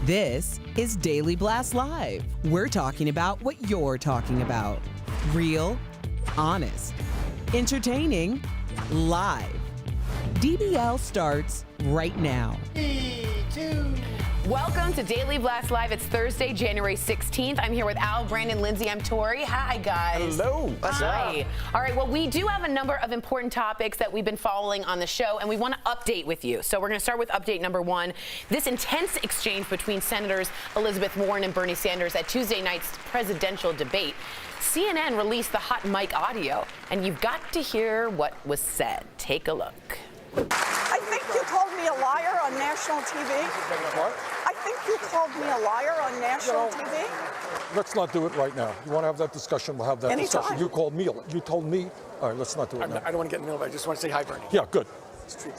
This is Daily Blast Live. We're talking about what you're talking about. Real, honest, entertaining, live. DBL starts right now. 3, 2. Welcome to Daily Blast Live. It's Thursday, January 16th. I'm here with Al, Brandon, Lindsay. I'm Tori. Hi, guys. Hello. Hi. All right, well, we do have a number of important topics that we've been following on the show, and we want to update with you. So we're going to start with update number one. This intense exchange between Senators Elizabeth Warren and Bernie Sanders at Tuesday night's presidential debate. CNN released the hot mic audio, and you've got to hear what was said. Take a look. I think you called me a liar on national TV. What? I think you called me a liar on national TV. Let's not do it right now. You want to have that discussion, we'll have that Anytime. discussion. You called me. You told me. All right, let's not do it now. I don't want to get in the middle of it. I just want to say hi, Bernie. Yeah, good.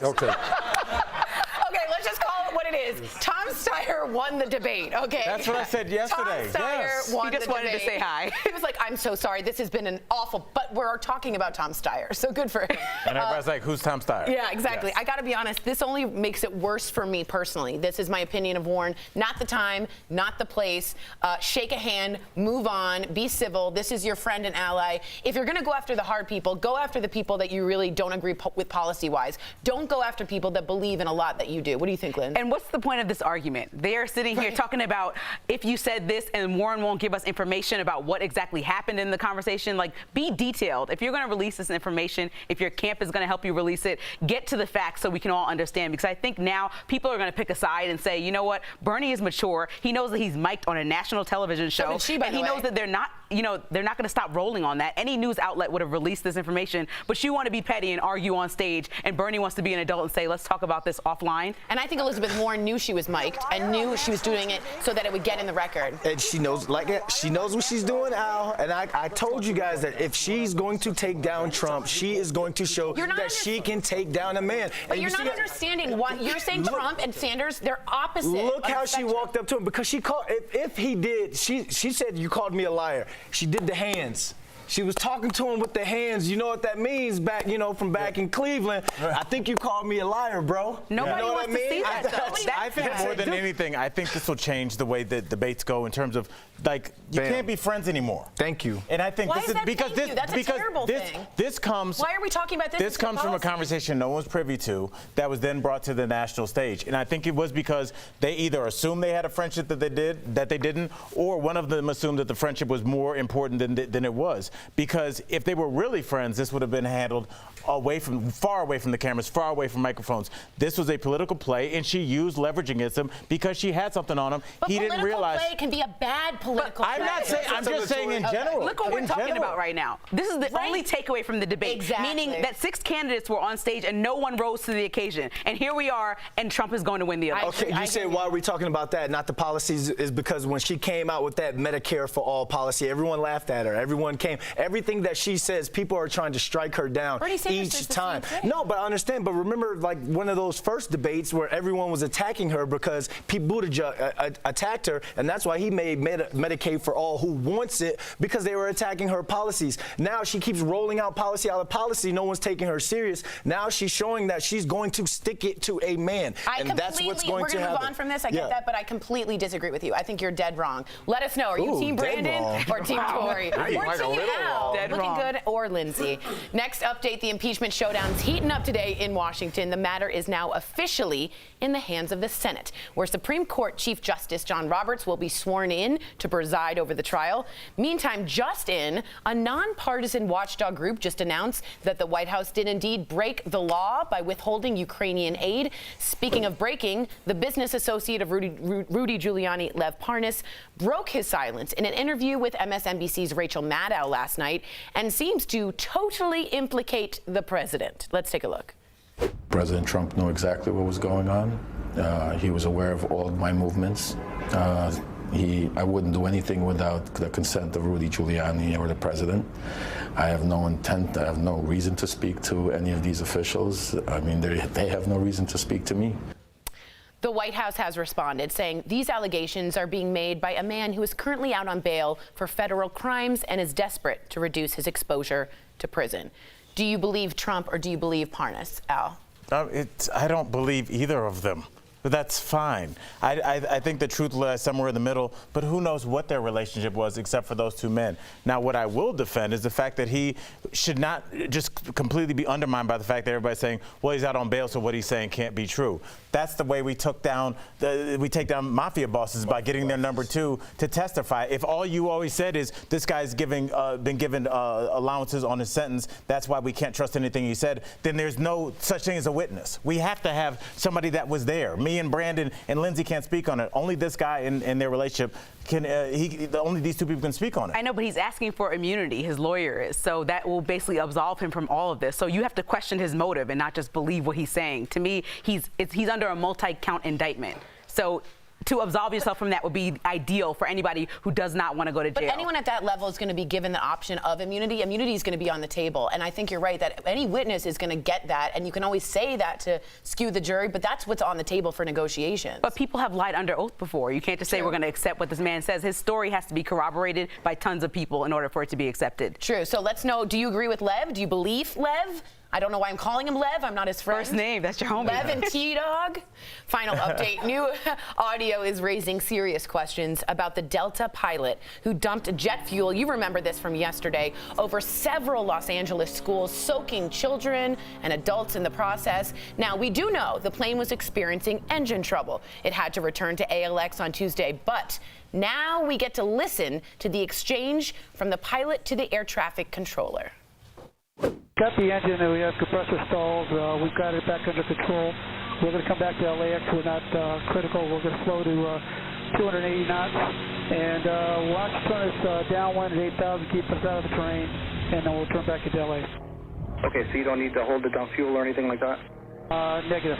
Okay. Okay, let's just call it what it is. Tom Steyer won the debate, okay? That's what I said yesterday. Tom Steyer Yes. won He just the wanted to debate. say hi. He was like, I'm so sorry. This has been an awful, but we're talking about Tom Steyer, so good for him. And everybody's like, who's Tom Steyer? Yeah, exactly. Yes. I got to be honest, this only makes it worse for me personally. This is my opinion of Warren. Not the time, not the place. Shake a hand, move on, be civil. This is your friend and ally. If you're going to go after the hard people, go after the people that you really don't agree with policy-wise. Don't go after people that believe in a lot that you do. What do you think, Lynn? And what's the point of this argument? They are sitting here talking about if you said this and Warren won't give us information about what exactly happened in the conversation. Like, be detailed. If you're going to release this information, if your camp is going to help you release it, get to the facts so we can all understand. Because I think now people are going to pick a side and say, you know what, Bernie is mature. He knows that he's mic'd on a national television show. did she, by and the he way. knows that they're not going to stop rolling on that. Any news outlet would have released this information. But you want to be petty and argue on stage, and Bernie wants to be an adult and say, let's talk about this offline. And I think Elizabeth Warren knew she was mic'd and knew she was doing it so that it would get in the record. And she knows, she knows what she's doing, Al. And I told you guys that if she's going to take down Trump, she is going to show that she can take down a man. But And you're you not see understanding why you're saying Look- Trump and Sanders, they're opposite. Look on how the she spectrum. walked up to him, because she called. If he did, she said you called me a liar. She did the hands. She was talking to him with the hands. You know what that means back, from back in Cleveland. I think you called me a liar, bro. Nobody you know wants what I to mean? see that, though. I think more than anything, I think this will change the way that debates go in terms of, like, you Bam. can't be friends anymore. Thank you. And I think Why this is that because thank this you? That's a because terrible this thing. this comes. Why are we talking about this? This instead of comes from a policy? conversation no one's privy to that was then brought to the national stage, and I think it was because they either assumed they had a friendship that they didn't, or one of them assumed that the friendship was more important than it was. Because if they were really friends, this would have been handled far away from the cameras, far away from microphones. This was a political play, and she used leverage against him because she had something on him. But He didn't realize. play can be a bad political I'm play. not saying. I'm just saying in general. Look what we're In talking general. about right now. This is the Right. only takeaway from the debate. Exactly. Meaning that 6 candidates were on stage and no one rose to the occasion. And here we are, and Trump is going to win the election. Okay, I you said hear why you. are we talking about that, not the policies, is because when she came out with that Medicare for all policy, everyone laughed at her. Everyone came. Everything that she says, people are trying to strike her down Bernie Sanders says each the time. same thing. No, but I understand. But remember, like one of those first debates where everyone was attacking her because Pete Buttigieg attacked her, and that's why he made Medicaid for all who wants it, because they were attacking her policies. Now she keeps rolling out policy out of policy. No one's taking her serious. Now she's showing that she's going to stick it to a man, and that's what's going we're to gonna happen. move on from this. I get that, but I completely disagree with you. I think you're dead wrong. Let us know. Are you Ooh, Team dead Brandon wrong. or Team Tory? Now you Or might a Team little Al? wrong. Dead Looking wrong. good, or Lindsay. Next update, the impeachment showdown is heating up today in Washington. The matter is now officially in the hands of the Senate, where Supreme Court Chief Justice John Roberts will be sworn in to preside over the trial. Meantime, just in, a nonpartisan watchdog group just announced that the White House did indeed break the law by withholding Ukrainian aid. Speaking of breaking, the business associate of Rudy Giuliani, Lev Parnas, broke his silence in an interview with MSNBC's Rachel Maddow last night and seems to totally implicate the president. Let's take a look. President Trump knew exactly what was going on. He was aware of all of my movements. I wouldn't do anything without the consent of Rudy Giuliani or the president. I have no intent, I have no reason to speak to any of these officials. I mean, they have no reason to speak to me. The White House has responded, saying these allegations are being made by a man who is currently out on bail for federal crimes and is desperate to reduce his exposure to prison. Do you believe Trump or do you believe Parnas, Al? I don't believe either of them. But that's fine. I think the truth lies somewhere in the middle, but who knows what their relationship was except for those two men. Now, what I will defend is the fact that he should not just completely be undermined by the fact that everybody's saying, well, he's out on bail, so what he's saying can't be true. That's the way we take down mafia bosses, by getting their number two to testify. If all you always said is this guy's been given allowances on his sentence, that's why we can't trust anything he said, then there's no such thing as a witness. We have to have somebody that was there. Me and Brandon and Lindsay can't speak on it. Only this guy in their relationship can. Only these two people can speak on it. I know, but he's asking for immunity. His lawyer is, so that will basically absolve him from all of this. So you have to question his motive and not just believe what he's saying. To me, he's under a multi-count indictment. So to absolve yourself from that would be ideal for anybody who does not want to go to jail. But anyone at that level is going to be given the option of immunity. Immunity is going to be on the table. And I think you're right that any witness is going to get that. And you can always say that to skew the jury, but that's what's on the table for negotiations. But people have lied under oath before. You can't just say we're going to accept what this man says. His story has to be corroborated by tons of people in order for it to be accepted. True. So let's know, do you agree with Lev? Do you believe Lev? I don't know why I'm calling him Lev. I'm not his friend. First name, that's your homie. Lev and T-Dog. Final update. New audio is raising serious questions about the Delta pilot who dumped jet fuel, you remember this from yesterday, over several Los Angeles schools, soaking children and adults in the process. Now, we do know the plane was experiencing engine trouble. It had to return to ALX on Tuesday, but now we get to listen to the exchange from the pilot to the air traffic controller. Got the engine, and we have compressor stalls. We've got it back under control. We're going to come back to LAX. We're not critical. We're going to slow to 280 knots. And watch turn us downwind at 8,000, keep us out of the terrain, and then we'll turn back into LA. Okay, so you don't need to hold the dump fuel or anything like that? Negative.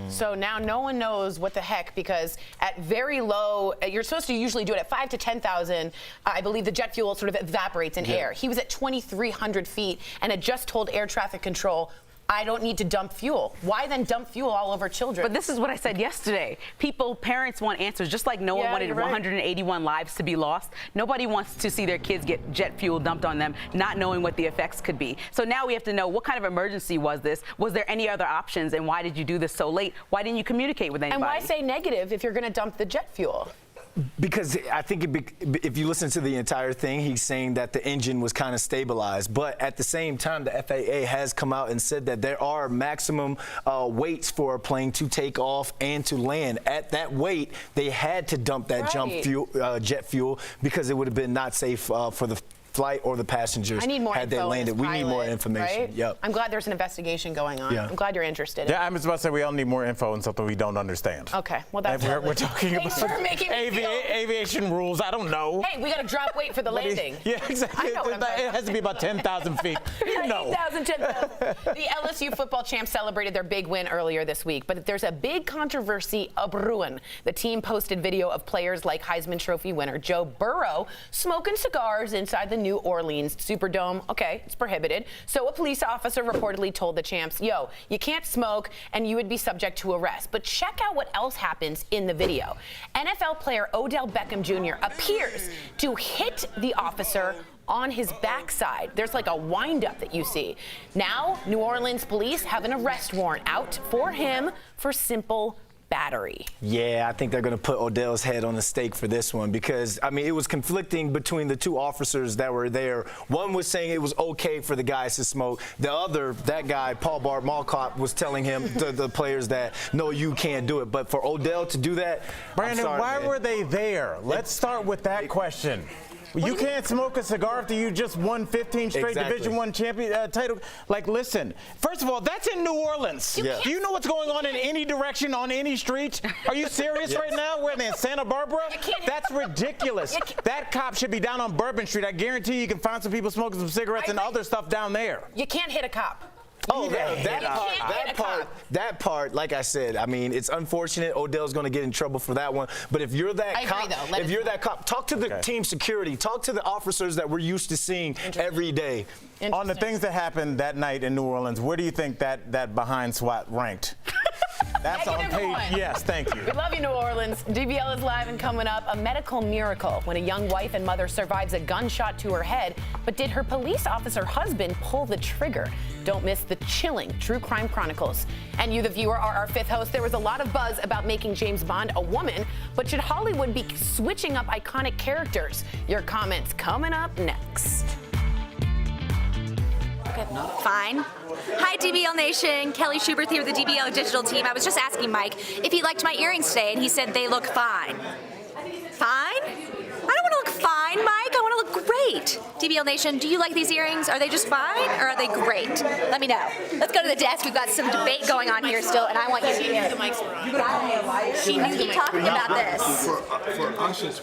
So now no one knows what the heck, because at very low, you're supposed to usually do it at 5 to 10,000. I believe the jet fuel sort of evaporates in air. He was at 2,300 feet and had just told air traffic control, I don't need to dump fuel. Why then dump fuel all over children? But this is what I said yesterday. Parents want answers, just like no one wanted 181 lives to be lost. Nobody wants to see their kids get jet fuel dumped on them, not knowing what the effects could be. So now we have to know, what kind of emergency was this? Was there any other options? And why did you do this so late? Why didn't you communicate with anybody? And why say negative if you're going to dump the jet fuel? Because I think if you listen to the entire thing, he's saying that the engine was kind of stabilized. But at the same time, the FAA has come out and said that there are maximum weights for a plane to take off and to land. At that weight, they had to dump that jet fuel because it would have been not safe for the flight or the passengers. I need more had they info landed. We need more information. Right? Yep. I'm glad there's an investigation going on. Yeah. I'm glad you're interested. Yeah, I was about to say we all need more info on something we don't understand. Okay, well that's we're talking Thanks about for making me aviation rules. I don't know. Hey, we got to drop weight for the landing. Yeah, exactly. I know what I'm talking It has to be about 10,000 feet. You know. 8,000, 10,000. The LSU football champs celebrated their big win earlier this week, but there's a big controversy brewing. The team posted video of players like Heisman Trophy winner Joe Burrow smoking cigars inside the New Orleans Superdome. Okay, it's prohibited. So a police officer reportedly told the champs, yo, you can't smoke and you would be subject to arrest. But check out what else happens in the video. NFL player Odell Beckham Jr. appears to hit the officer on his backside. There's like a wind-up that you see. Now, New Orleans police have an arrest warrant out for him for simple battery. Yeah, I think they're going to put Odell's head on the stake for this one because, I mean, it was conflicting between the two officers that were there. One was saying it was okay for the guys to smoke. The other, that guy, Paul Bart Malcott, was telling him, the players, that, no, you can't do it. But for Odell to do that, Brandon, why were they there? Let's start with that question. You can't smoke a cigar after you just won 15 straight Division I champion title. Like, listen, first of all, that's in New Orleans. Yeah. Do you know what's going on in any direction on any street? Are you serious right now? Where are they, in Santa Barbara? That's ridiculous. That cop should be down on Bourbon Street. I guarantee you can find some people smoking some cigarettes and other stuff down there. You can't hit a cop. Oh, that part, like I said, I mean, it's unfortunate. Odell's going to get in trouble for that one. But if you're that cop, talk to the team security, talk to the officers that we're used to seeing every day. On the things that happened that night in New Orleans, where do you think that behind SWAT ranked? That's on Negative page. one. Yes, thank you. We love you, New Orleans. DBL is live and coming up. A medical miracle when a young wife and mother survives a gunshot to her head. But did her police officer husband pull the trigger? Don't miss the chilling True Crime Chronicles. And you, the viewer, are our fifth host. There was a lot of buzz about making James Bond a woman, but should Hollywood be switching up iconic characters? Your comments coming up next. Fine. Hi, DBL Nation. Kelly Schubert here with the DBL digital team. I was just asking Mike if he liked my earrings today, and he said they look fine. Fine? I don't want to look fine, Mike. I want to look great. DBL Nation, do you like these earrings? Are they just fine, or are they great? Let me know. Let's go to the desk. We've got some debate going on here still, and I want you to hear. The mics were on. She knew keep talking about this. For Usher's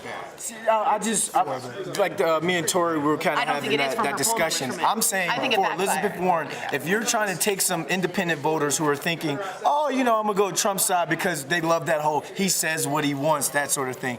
part. Me and Tori were kind I of don't think having it is from that her discussion. pulling I'm saying I think it for backfired. Elizabeth Warren, if you're trying to take some independent voters who are thinking, oh, I'm gonna go Trump's side because they love that whole he says what he wants, that sort of thing.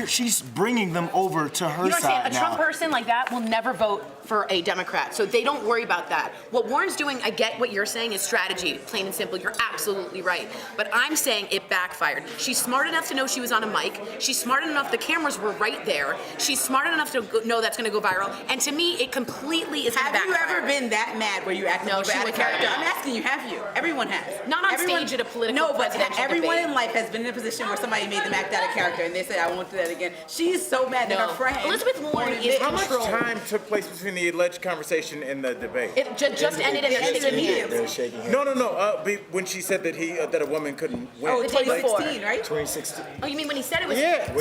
She's bringing them over to her You know what I'm saying? side A now. Trump person like that will never vote for a Democrat, so they don't worry about that. What Warren's doing, I get what you're saying is strategy, plain and simple. You're absolutely right. But I'm saying it backfired. She's smart enough to know she was on a mic. She's smart enough, the cameras were right there. She's smart enough to know that's going to go viral. And to me, it completely is going to backfire. Have you ever been that mad where you acted No, out she of wouldn't character? have. I'm asking you, have you? Everyone has. Not on stage at a political presidential everyone debate. in life has been in a position where somebody made them act out of character and they say, I won't do that again. She's so mad that her friend. Elizabeth Warren is How much controlled. time took place between the alleged conversation and the debate? It just ended and they're shaking hands. They're shaking hands. No. When she said that that a woman couldn't win. Oh, The day before. 2016, right? 2016. Oh, you mean when he said it was? Yeah.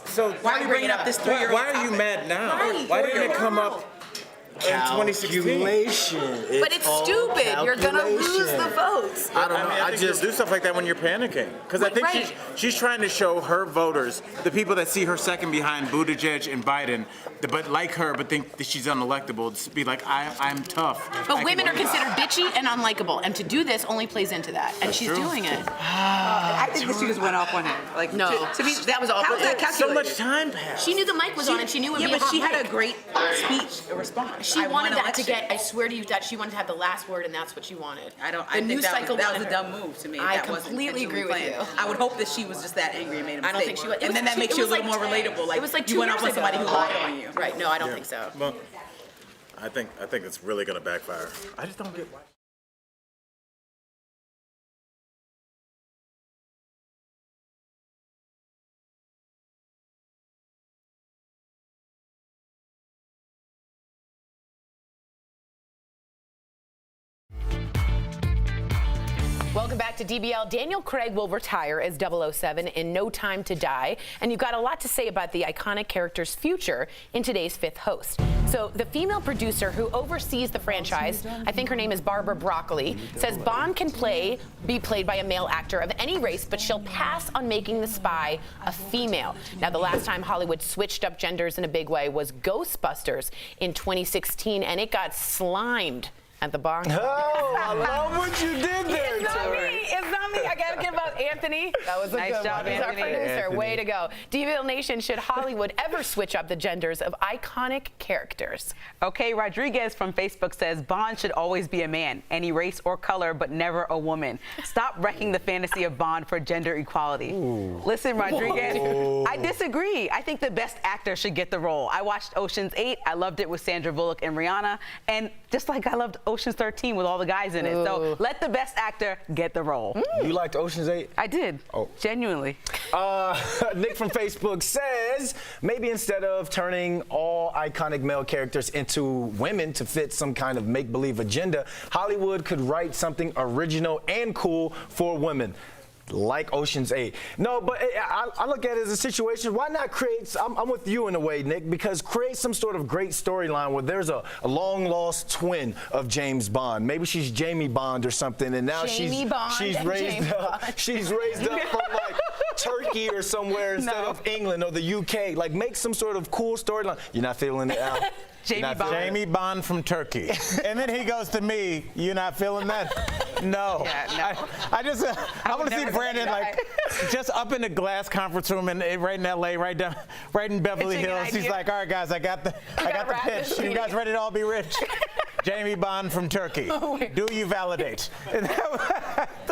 So Why are you bringing up this 3-year-old Why are you mad now? Right. Why didn't it come up in 2016? Calculation. But it's stupid. You're gonna lose the votes. I don't know. I think you'll do stuff like that when you're panicking. Because I think Right. she's trying to show her voters, the people that see her second behind Buttigieg and Biden, but like her, but think that she's unelectable, to be like, I'm tough. But women are considered bitchy and unlikable, and to do this only plays into that, and she's true. doing it. I think that she just went off on him. Like, No, to me, that was awful. How was that So calculated? much time passed. She knew the mic was on, and she knew it would Yeah, be a but hot she had mic. a great speech, a response. She I wanted won that to election. get. I swear to you that she wanted to have the last word, and that's what she wanted. I The think news that cycle was a wanted her. dumb move to me. I That wasn't completely agree with intentionally you. planned. I would hope that she was just that angry and made a mistake. I don't think she was. And then that makes you a little more relatable. Like, it was like you 2 went years off on somebody who ago. lied on you. Right? No, I don't think so. Well, I think it's really going to backfire. I just don't get why. Welcome back to DBL. Daniel Craig will retire as 007 in No Time to Die, and you've got a lot to say about the iconic character's future in today's fifth host. So the female producer who oversees the franchise, I think her name is Barbara Broccoli, says Bond can be played by a male actor of any race, but she'll pass on making the spy a female. Now, the last time Hollywood switched up genders in a big way was Ghostbusters in 2016, and it got slimed at the box. Oh, I love what you did there, It's not Tori. me. It's not me. I gotta give up Anthony. That was a Nice good job, one. He's our Anthony. producer. Anthony. Way to go. DBL Nation, should Hollywood ever switch up the genders of iconic characters? Okay, Rodriguez from Facebook says Bond should always be a man, any race or color, but never a woman. Stop wrecking the fantasy of Bond for gender equality. Listen, Rodriguez, I disagree. I think the best actor should get the role. I watched Ocean's 8. I loved it with Sandra Bullock and Rihanna, and just like I loved Ocean's 13 with all the guys in it. So let the best actor get the role. You liked Ocean's 8? I did. Oh. Genuinely. Nick from Facebook says maybe instead of turning all iconic male characters into women to fit some kind of make-believe agenda, Hollywood could write something original and cool for women. Like Ocean's 8. No, but I look at it as a situation. Why not create? I'm with you in a way, Nick, because create some sort of great storyline where there's a long-lost twin of James Bond. Maybe she's Jamie Bond or something, and now Jamie Bond she's and raised James up. Bond. She's raised up from like Turkey or somewhere instead of England or the UK. Like, make some sort of cool storyline. You're not feeling it, Al? Jamie Bond from Turkey. And then he goes to me, you not feeling that? No. Yeah, no. I want to see Brandon like just up in the glass conference room and right in LA, right in Beverly Pitching an Hills. He's idea. like, all right, guys, I got the wrap pitch. this You guys meeting. ready to all be rich? Jamie Bond from Turkey. Do you validate?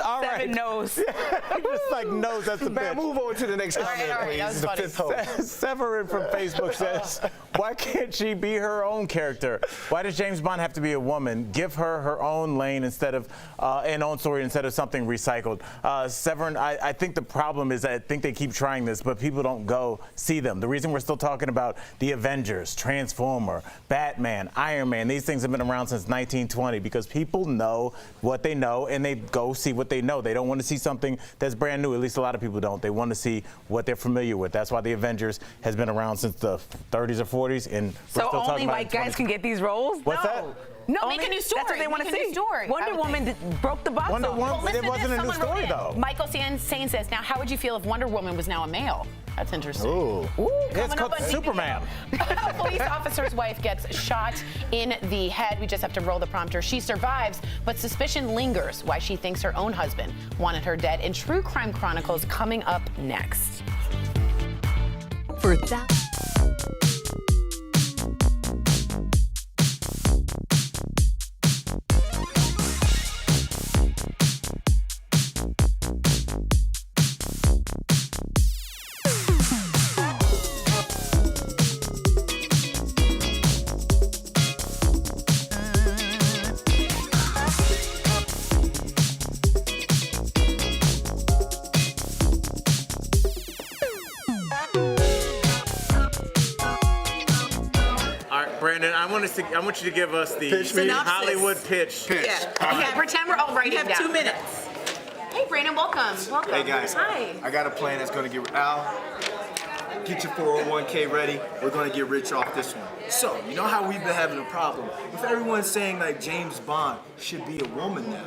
All right. Seven knows. Just like knows that's the Man, bitch. move on to the next comment, all right, please. that was The funny. fifth hope. Severin from Facebook says, why can't she be her own character? Why does James Bond have to be a woman? Give her her own lane instead of an own story instead of something recycled. Severin, I think the problem is I think they keep trying this, but people don't go see them. The reason we're still talking about the Avengers, Transformer, Batman, Iron Man, these things have been around since 1920 because people know what they know and they go see what they know. They don't want to see something that's brand new. At least a lot of people don't. They want to see what they're familiar with. That's why the Avengers has been around since the 30s or 40s, and we're So still only talking about white guys can get these roles? What's that? No, make a new story. That's what they want to Make a new see. story. Wonder Woman broke the box Wonder office. Woman, Listen it to wasn't this. a new Someone wrote story in. though. Michael Sane says, now how would you feel if Wonder Woman was now a male? That's interesting. Ooh. Coming It's up called on DBL. Superman. A police officer's wife gets shot in the head. We just have to roll the prompter. She survives, but suspicion lingers why she thinks her own husband wanted her dead. In True Crime Chronicles, coming up next. For that. Brandon, I want you to give us the Pitch me. Hollywood pitch. Yeah. Okay, pretend we're all writing You have down. 2 minutes. Hey, Brandon, welcome. Welcome. Hey guys, Hi. I got a plan that's gonna get Al. Get your 401k ready. We're gonna get rich off this one. So, you know how we've been having a problem with everyone saying like James Bond should be a woman now.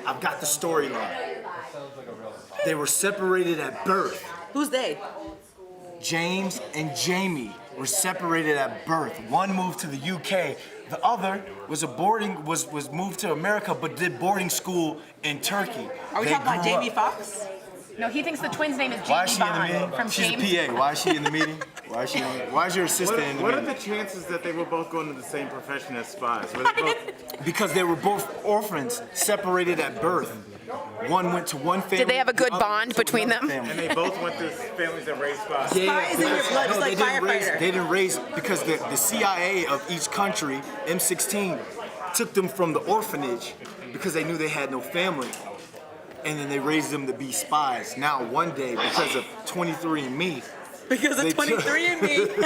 I've got the storyline. They were separated at birth. Who's they? James and Jamie were separated at birth. One moved to the UK. The other was was moved to America but did boarding school in Turkey. Are we They talking about grew Jamie up. Foxx? No, he thinks the twins' name is Why is Jamie she in the Bond meeting? from She's James. a PA. Why is she in the meeting? Why is your assistant in the What are meeting? the chances that they were both going to the same profession as spies? Were they both? Because they were both orphans, separated at birth. One went to one family. Did they have a good the other bond went to between another them? family. And they both went to families that raised spies. Spies in your blood, just no, like they didn't raise. firefighter. They didn't raise because the CIA of each country, M16, took them from the orphanage because they knew they had no family, and then they raised them to be spies. Now one day, because of 23andMe, Because They of took- 23andMe.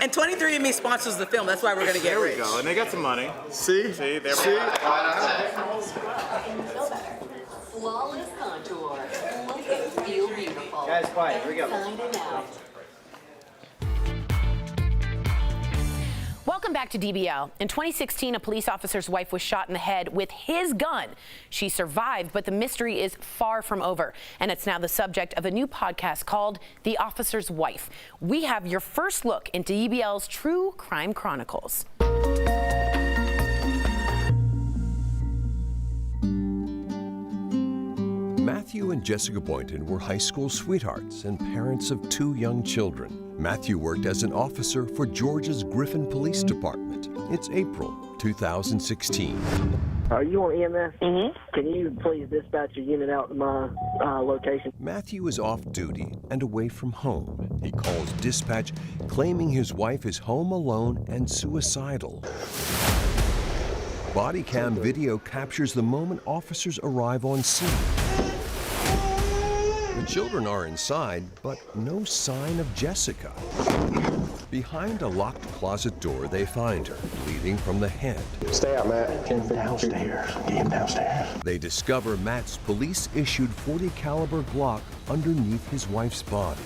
And 23andMe sponsors the film. That's why we're going to get There we rich. go, and they got some money. see, See, there we see. go. Flawless contour. Look and feel beautiful. Guys, quiet. Here we go. Signing out. Welcome back to DBL. In 2016, a police officer's wife was shot in the head with his gun. She survived, but the mystery is far from over. And it's now the subject of a new podcast called The Officer's Wife. We have your first look into DBL's True Crime Chronicles. Matthew and Jessica Boynton were high school sweethearts and parents of 2 young children. Matthew worked as an officer for Georgia's Griffin Police Department. It's April 2016. Are you on EMS? Mm-hmm. Can you please dispatch a unit out to my location? Matthew is off duty and away from home. He calls dispatch claiming his wife is home alone and suicidal. Body cam video captures the moment officers arrive on scene. The children are inside, but no sign of Jessica. Behind a locked closet door, they find her, bleeding from the head. Stay out, Matt. Downstairs. Get him downstairs. They discover Matt's police-issued .40 caliber Glock underneath his wife's body.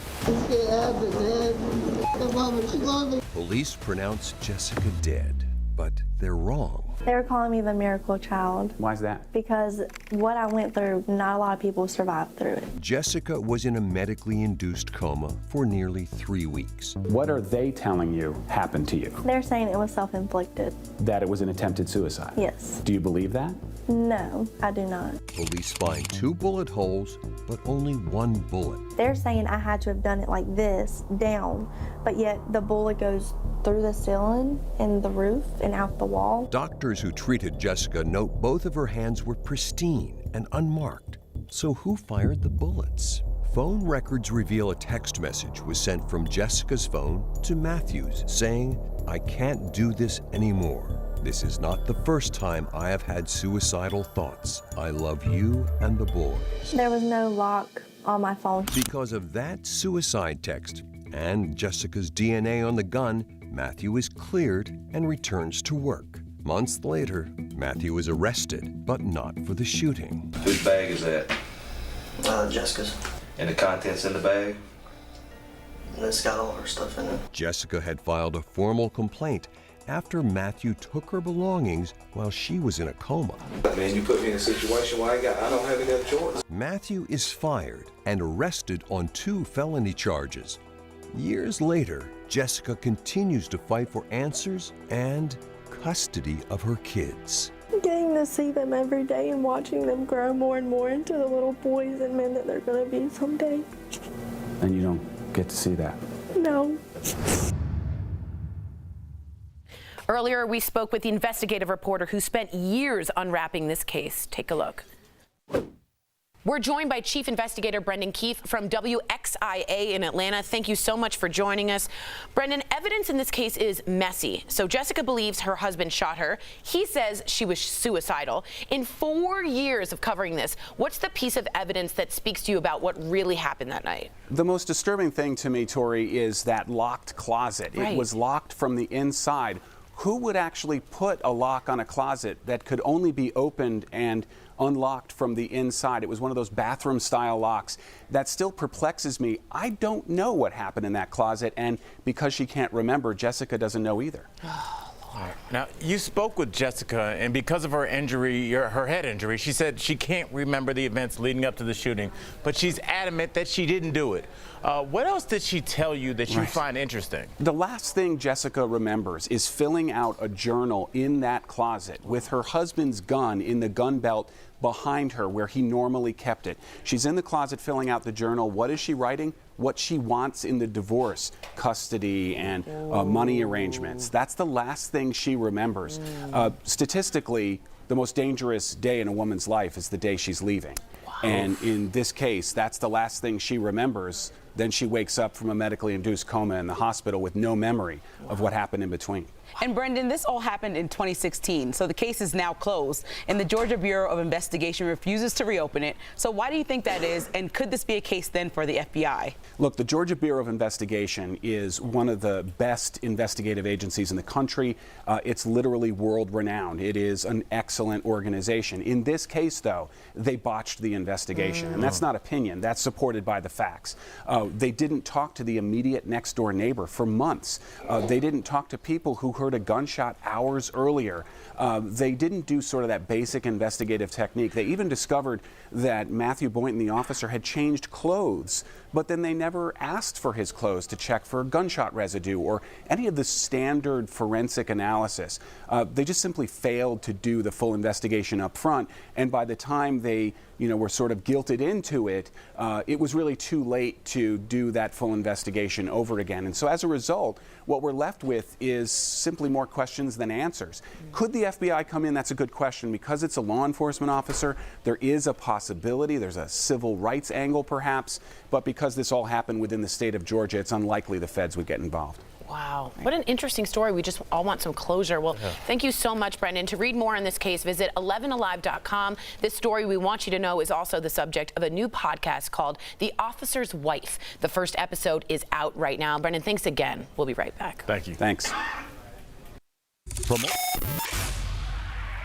Police pronounce Jessica dead, but they're wrong. They were calling me the miracle child. Why is that? Because what I went through, not a lot of people survived through it. Jessica was in a medically induced coma for nearly 3 weeks. What are they telling you happened to you? They're saying it was self-inflicted. That it was an attempted suicide? Yes. Do you believe that? No, I do not. Police find 2 bullet holes, but only 1 bullet. They're saying I had to have done it like this, down, but yet the bullet goes through the ceiling and the roof and out the wall. Doctors who treated Jessica note both of her hands were pristine and unmarked. So who fired the bullets? Phone records reveal a text message was sent from Jessica's phone to Matthew's saying, "I can't do this anymore. This is not the first time I have had suicidal thoughts. I love you and the boys." There was no lock on my phone. Because of that suicide text and Jessica's DNA on the gun, Matthew is cleared and returns to work. Months later, Matthew is arrested, but not for the shooting. Whose bag is that? Jessica's. And the contents in the bag? And it's got all her stuff in it. Jessica had filed a formal complaint after Matthew took her belongings while she was in a coma. Man, you put me in a situation where I don't have any other choice. Matthew is fired and arrested on 2 felony charges. Years later, Jessica continues to fight for answers and custody of her kids. Getting to see them every day and watching them grow more and more into the little boys and men that they're going to be someday. And you don't get to see that. No. Earlier, we spoke with the investigative reporter who spent years unwrapping this case. Take a look. We're joined by Chief Investigator Brendan Keefe from WXIA in Atlanta. Thank you so much for joining us. Brendan, evidence in this case is messy. So Jessica believes her husband shot her. He says she was suicidal. In 4 years of covering this, what's the piece of evidence that speaks to you about what really happened that night? The most disturbing thing to me, Tori, is that locked closet. Right. It was locked from the inside. Who would actually put a lock on a closet that could only be opened and unlocked from the inside? It was one of those bathroom-style locks. That still perplexes me. I don't know what happened in that closet, and because she can't remember, Jessica doesn't know either. All right. Now, you spoke with Jessica, and because of her injury, her head injury, she said she can't remember the events leading up to the shooting, but she's adamant that she didn't do it. What else did she tell you that you find interesting? The last thing Jessica remembers is filling out a journal in that closet with her husband's gun in the gun belt behind her where he normally kept it. She's in the closet filling out the journal. What is she writing? What she wants in the divorce, custody and money arrangements. That's the last thing she remembers. Statistically, the most dangerous day in a woman's life is the day she's leaving. And in this case, that's the last thing she remembers. Then she wakes up from a medically induced coma in the hospital with no memory of what happened in between. And Brendan, this all happened in 2016, so the case is now closed, and the Georgia Bureau of Investigation refuses to reopen it. So why do you think that is, and could this be a case then for the FBI? Look, the Georgia Bureau of Investigation is one of the best investigative agencies in the country. It's literally world-renowned. It is an excellent organization. In this case, though, they botched the investigation, and that's not opinion. That's supported by the facts. They didn't talk to the immediate next-door neighbor for months. They didn't talk to people who heard a gunshot hours earlier. They didn't do sort of that basic investigative technique. They even discovered that Matthew Boynton, the officer, had changed clothes, but then they never asked for his clothes to check for gunshot residue or any of the standard forensic analysis. They just simply failed to do the full investigation up front, and by the time they were sort of guilted into it, it was really too late to do that full investigation over again. And so as a result, what we're left with is simply more questions than answers. Could the FBI come in? That's a good question. Because it's a law enforcement officer, there is a possibility. There's a civil rights angle, perhaps. But because this all happened within the state of Georgia, it's unlikely the feds would get involved. Wow. What an interesting story. We just all want some closure. Well, thank you so much, Brendan. To read more on this case, visit 11alive.com. This story, we want you to know, is also the subject of a new podcast called The Officer's Wife. The first episode is out right now. Brendan, thanks again. We'll be right back. Thank you. Thanks.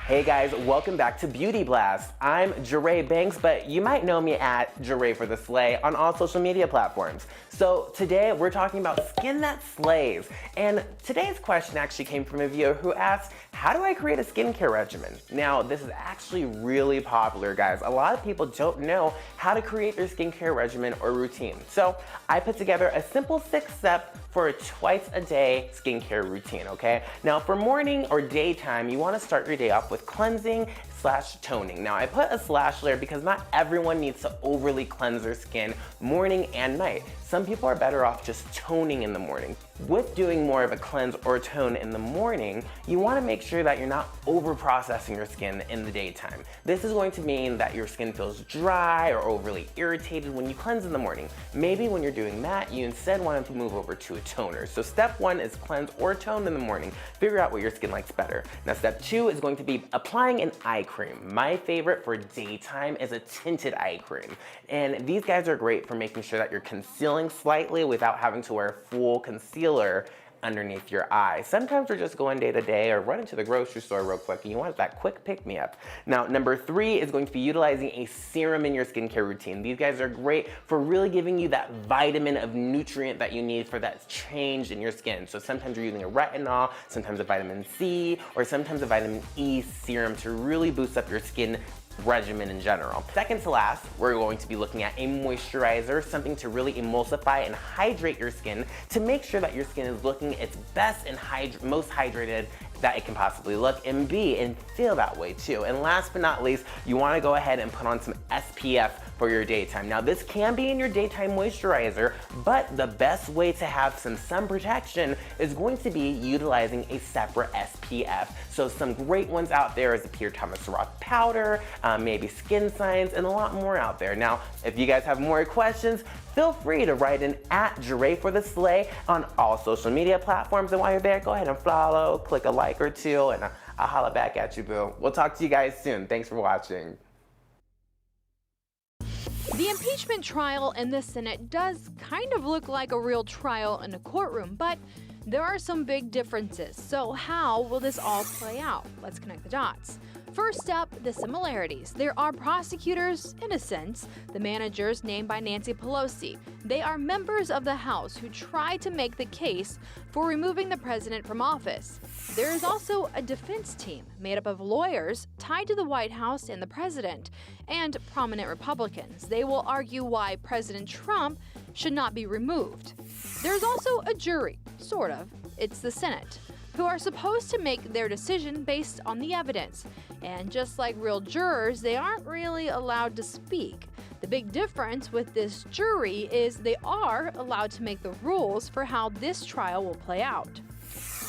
Hey guys, welcome back to Beauty Blast. I'm Jeray Banks, but you might know me at Jeray for the Slay on all social media platforms. So today we're talking about skin that slays. And today's question actually came from a viewer who asked, how do I create a skincare regimen? Now, this is actually really popular, guys. A lot of people don't know how to create their skincare regimen or routine. So I put together a simple 6-step for a twice-a-day skincare routine, okay? Now, for morning or daytime, you wanna start your day off with cleansing / toning. Now, I put a slash there because not everyone needs to overly cleanse their skin morning and night. some people are better off just toning in the morning. With doing more of a cleanse or tone in the morning, you want to make sure that you're not over-processing your skin in the daytime. This is going to mean that your skin feels dry or overly irritated when you cleanse in the morning. Maybe when you're doing that, you instead want to move over to a toner. So step 1 is cleanse or tone in the morning. Figure out what your skin likes better. Now step 2 is going to be applying an eye cream. My favorite for daytime is a tinted eye cream. And these guys are great for making sure that you're concealing slightly without having to wear full concealer underneath your eye. Sometimes we're just going day to day or running to the grocery store real quick and you want that quick pick-me-up. Now, number 3 is going to be utilizing a serum in your skincare routine. These guys are great for really giving you that vitamin of nutrient that you need for that change in your skin. So sometimes you're using a retinol, sometimes a vitamin C, or sometimes a vitamin E serum to really boost up your skin regimen in general. Second to last, we're going to be looking at a moisturizer, something to really emulsify and hydrate your skin to make sure that your skin is looking its best and most hydrated that it can possibly look and be and feel that way too. And last but not least, you want to go ahead and put on some SPF for your daytime. Now this can be in your daytime moisturizer, but the best way to have some sun protection is going to be utilizing a separate SPF. So some great ones out there is the Pierre Thomas Roth powder, maybe Skin Science, and a lot more out there. Now, if you guys have more questions, feel free to write in at Jure for the Slay on all social media platforms. And while you're there, go ahead and follow, click a like or two, and I'll holla back at you, boo. We'll talk to you guys soon. Thanks for watching. The impeachment trial in the Senate does kind of look like a real trial in a courtroom, but there are some big differences. So how will this all play out? Let's connect the dots. First up, the similarities. There are prosecutors, in a sense, the managers named by Nancy Pelosi. They are members of the House who try to make the case for removing the president from office. There is also a defense team made up of lawyers tied to the White House and the president, and prominent Republicans. They will argue why President Trump should not be removed. There's also a jury, sort of. It's the Senate, who are supposed to make their decision based on the evidence. And just like real jurors, they aren't really allowed to speak. The big difference with this jury is they are allowed to make the rules for how this trial will play out.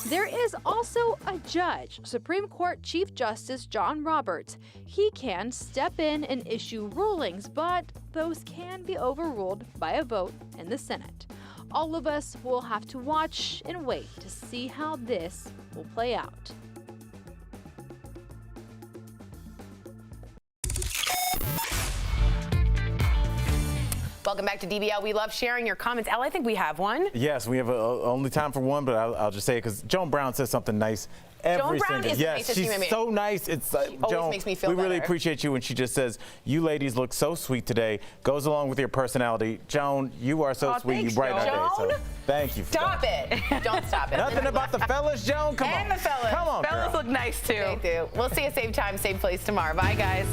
There is also a judge, Supreme Court Chief Justice John Roberts. He can step in and issue rulings, but those can be overruled by a vote in the Senate. All of us will have to watch and wait to see how this will play out. Welcome back to DBL. We love sharing your comments. Al, I think we have one. Yes, we have only time for one, but I'll just say it because Joan Brown says something nice. Joan Brown is the nicest human being. She's so nice. It's Joan, makes me feel we really better. appreciate you when she just says, "You ladies look so sweet today." Goes along with your personality. Joan, you are so sweet. Thanks, You brighten our day. Joan. So thank you. Stop it. Don't stop it. Nothing about the fellas, Joan. Come on. And the fellas. Come on, Fellas girl. look nice too. They do. We'll see you same time, same place tomorrow. Bye, guys.